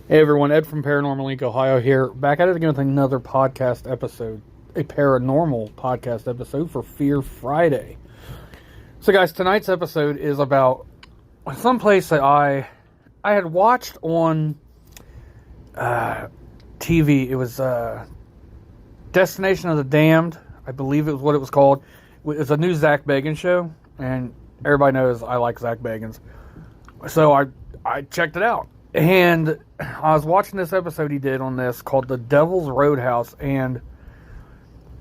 Hey everyone, Ed from Paranormal Inc. Ohio here, back at it again with another podcast episode, a paranormal podcast episode for Fear Friday. So guys, tonight's episode is about someplace that I had watched on TV. It was Destination of the Damned, I believe it was what it was called. It's a new Zach Bagans show, and everybody knows I like Zach Bagans. So I checked it out. And I was watching this episode he did on this called The Devil's Roadhouse, and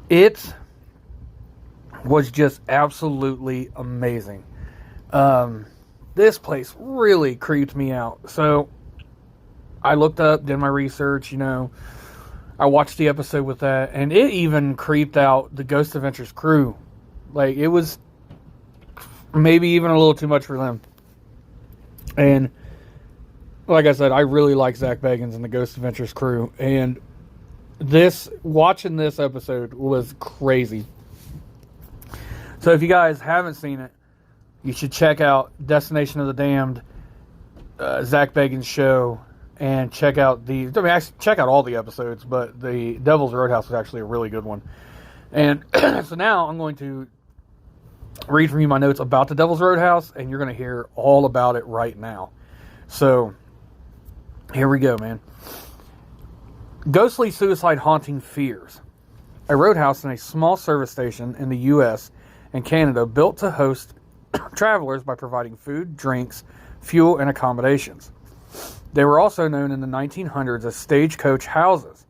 it was just absolutely amazing. This place really creeped me out. So I looked up, did my research, I watched the episode with that, and it even creeped out the Ghost Adventures crew. Like, it was maybe even a little too much for them. And like I said, I really like Zach Bagans and the Ghost Adventures crew, and watching this episode was crazy. So if you guys haven't seen it, you should check out Destination of the Damned, Zach Bagans show, and check out check out all the episodes, but the Devil's Roadhouse was actually a really good one. And so now I'm going to read from you my notes about the Devil's Roadhouse, and you're going to hear all about it right now. So here we go, man. Ghostly suicide haunting fears. A roadhouse in a small service station in the U.S. and Canada built to host travelers by providing food, drinks, fuel, and accommodations. They were also known in the 1900s as stagecoach houses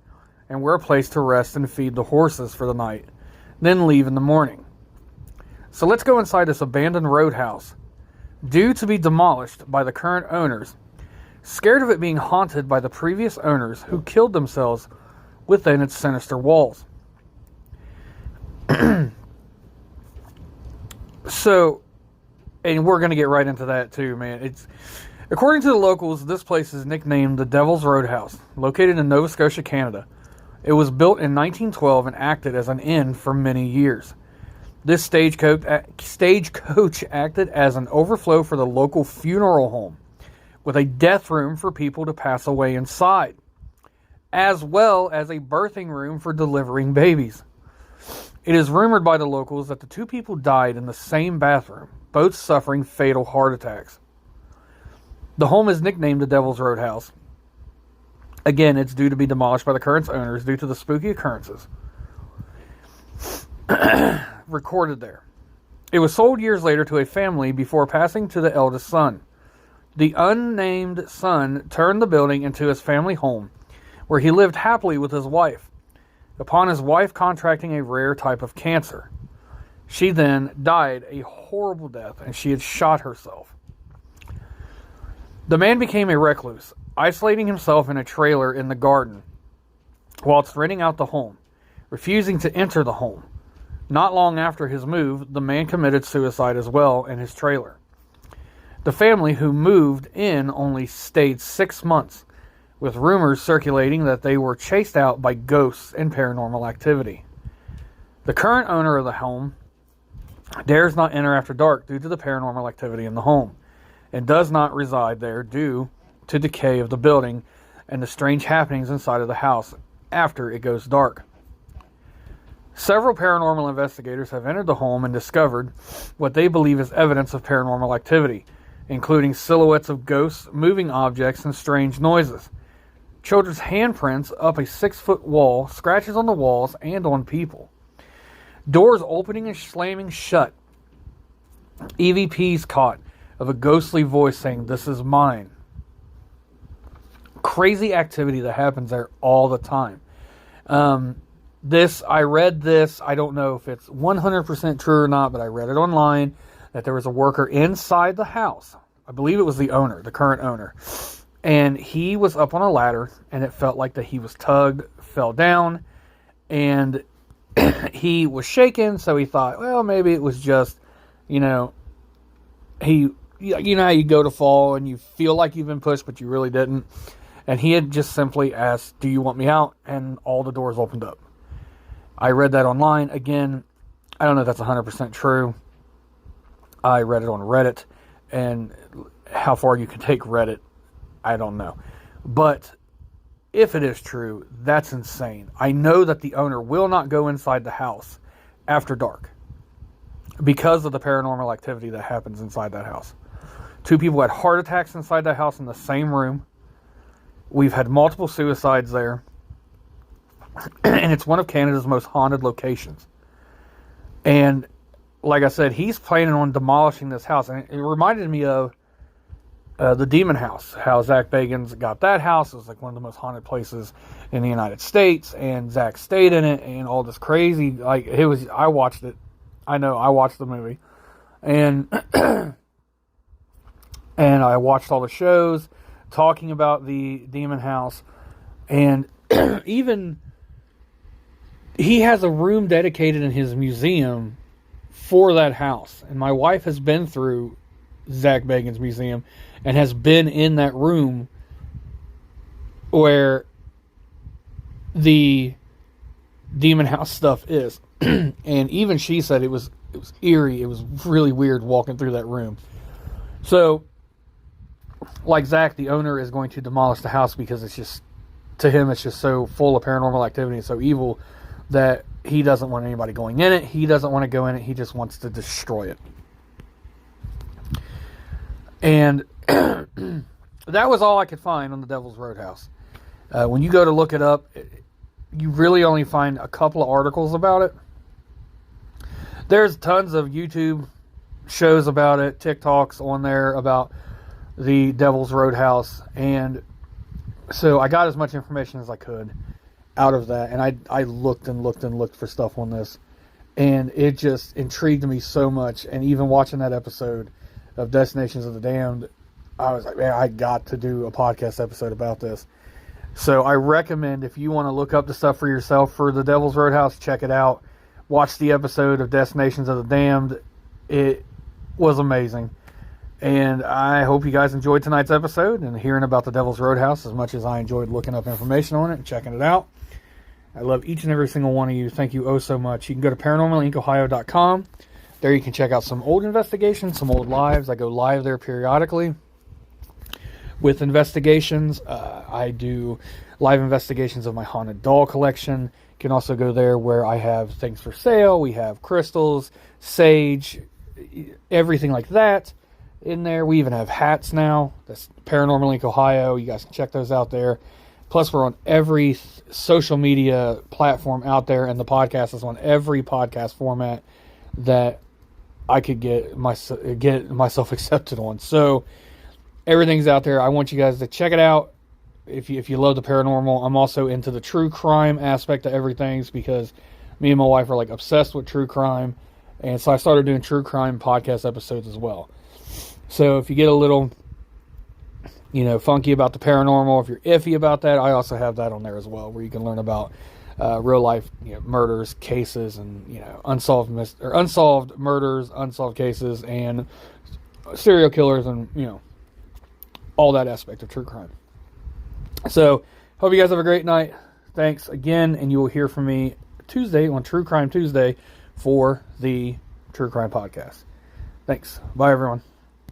and were a place to rest and feed the horses for the night, then leave in the morning. So let's go inside this abandoned roadhouse, due to be demolished by the current owners, scared of it being haunted by the previous owners who killed themselves within its sinister walls. So, and we're going to get right into that too, man. According to the locals, this place is nicknamed the Devil's Roadhouse, located in Nova Scotia, Canada. It was built in 1912 and acted as an inn for many years. This stagecoach acted as an overflow for the local funeral home, with a death room for people to pass away inside, as well as a birthing room for delivering babies. It is rumored by the locals that the two people died in the same bathroom, both suffering fatal heart attacks. The home is nicknamed the Devil's Roadhouse. Again, it's due to be demolished by the current owners due to the spooky occurrences recorded there. It was sold years later to a family before passing to the eldest son. The unnamed son turned the building into his family home, where he lived happily with his wife, upon his wife contracting a rare type of cancer. She then died a horrible death, and she had shot herself. The man became a recluse, isolating himself in a trailer in the garden, whilst renting out the home, refusing to enter the home. Not long after his move, the man committed suicide as well in his trailer. The family who moved in only stayed 6 months, with rumors circulating that they were chased out by ghosts and paranormal activity. The current owner of the home dares not enter after dark due to the paranormal activity in the home, and does not reside there due to decay of the building and the strange happenings inside of the house after it goes dark. Several paranormal investigators have entered the home and discovered what they believe is evidence of paranormal activity, including silhouettes of ghosts, moving objects, and strange noises. Children's handprints up a 6-foot wall, scratches on the walls and on people. Doors opening and slamming shut. EVPs caught of a ghostly voice saying, "This is mine." Crazy activity that happens there all the time. I read this, I don't know if it's 100% true or not, but I read it online, that there was a worker inside the house. I believe it was the owner, the current owner. And he was up on a ladder, and it felt like that he was tugged, fell down, and he was shaken, so he thought, well, maybe it was just, how you go to fall and you feel like you've been pushed, but you really didn't. And he had just simply asked, "Do you want me out?" And all the doors opened up. I read that online. Again, I don't know if that's 100% true. I read it on Reddit, and how far you can take Reddit, I don't know. But if it is true, that's insane. I know that the owner will not go inside the house after dark because of the paranormal activity that happens inside that house. 2 people had heart attacks inside that house in the same room. We've had multiple suicides there. And it's one of Canada's most haunted locations. And like I said, he's planning on demolishing this house. And it reminded me of the Demon House, how Zach Bagans got that house. It was like one of the most haunted places in the United States, and Zach stayed in it, and all this crazy, like, it was, I watched it. I know, I watched the movie. And, and I watched all the shows talking about the Demon House, and even, he has a room dedicated in his museum for that house. And my wife has been through Zach Bagans' museum and has been in that room where the Demon House stuff is. And even she said it was eerie. It was really weird walking through that room. So, like Zach, the owner is going to demolish the house because it's just, to him, it's just so full of paranormal activity and so evil that he doesn't want anybody going in it. He doesn't want to go in it. He just wants to destroy it. And that was all I could find on the Devil's Roadhouse. When you go to look it up, you really only find a couple of articles about it. There's tons of YouTube shows about it, TikToks on there about the Devil's Roadhouse. And so I got as much information as I could out of that. And I looked and looked and looked for stuff on this. And it just intrigued me so much. And even watching that episode of Destinations of the Damned, I was like, man, I got to do a podcast episode about this. So I recommend, if you want to look up the stuff for yourself for the Devil's Roadhouse, check it out. Watch the episode of Destinations of the Damned. It was amazing. And I hope you guys enjoyed tonight's episode and hearing about the Devil's Roadhouse as much as I enjoyed looking up information on it and checking it out. I love each and every single one of you. Thank you oh so much. You can go to paranormalincohio.com. There you can check out some old investigations, some old lives. I go live there periodically with investigations. I do live investigations of my haunted doll collection. You can also go there where I have things for sale. We have crystals, sage, everything like that in there. We even have hats now. That's Paranormal Inc. Ohio. You guys can check those out there. Plus, we're on every social media platform out there, and the podcast is on every podcast format that I could get myself accepted on. So everything's out there. I want you guys to check it out. If you love the paranormal, I'm also into the true crime aspect of everything because me and my wife are like obsessed with true crime, and so I started doing true crime podcast episodes as well. So if you get a little, funky about the paranormal, if you're iffy about that, I also have that on there as well, where you can learn about real life murders, cases, and unsolved murders, unsolved cases, and serial killers, and all that aspect of true crime. So hope you guys have a great night. Thanks again, and you will hear from me Tuesday on True Crime Tuesday for the True Crime podcast. Thanks. Bye, everyone.